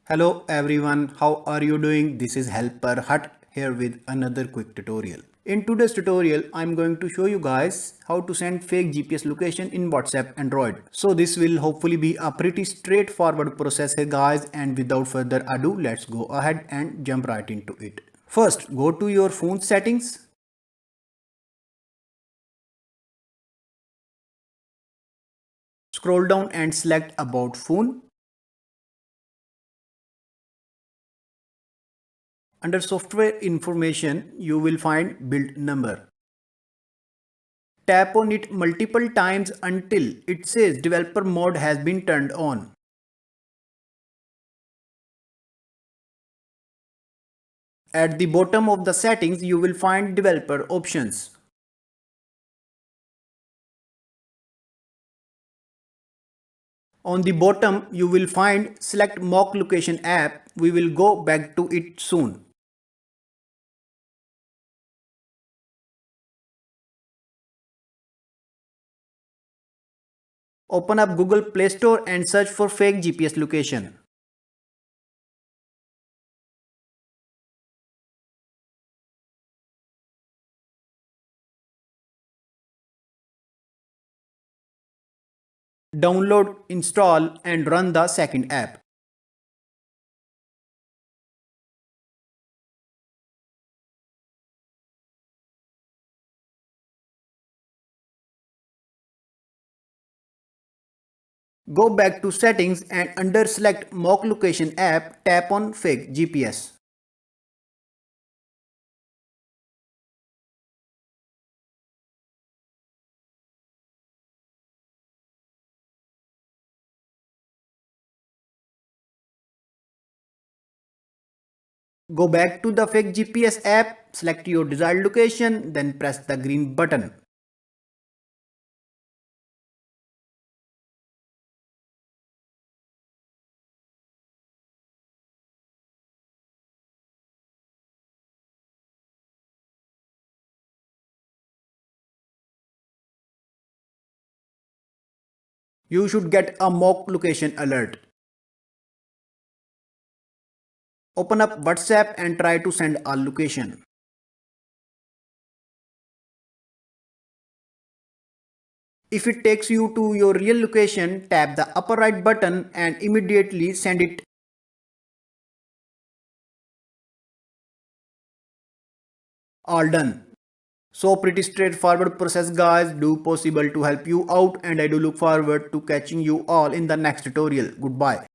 Hello everyone, how are you doing? This is Helper Hut here with another quick tutorial. In today's tutorial, I'm going to show you guys how to send fake GPS location in WhatsApp Android. So this will hopefully be a pretty straightforward process here guys, and without further ado, let's go ahead and jump right into it. First, go to your phone settings. Scroll down and select About Phone. Under Software Information, you will find Build Number. Tap on it multiple times until it says developer mode has been turned on. At the bottom of the settings, you will find developer options. On the bottom, you will find select mock location app. We will go back to it soon. Open up Google Play Store and search for fake GPS location. Download, install and run the second app. Go back to settings and under select mock location app, tap on fake GPS. Go back to the fake GPS app, select your desired location, then press the green button. You should get a mock location alert. Open up WhatsApp and try to send a location. If it takes you to your real location, tap the upper right button and immediately send it. All done. So pretty straightforward process guys, do possible to help you out, and I do look forward to catching you all in the next tutorial. Goodbye.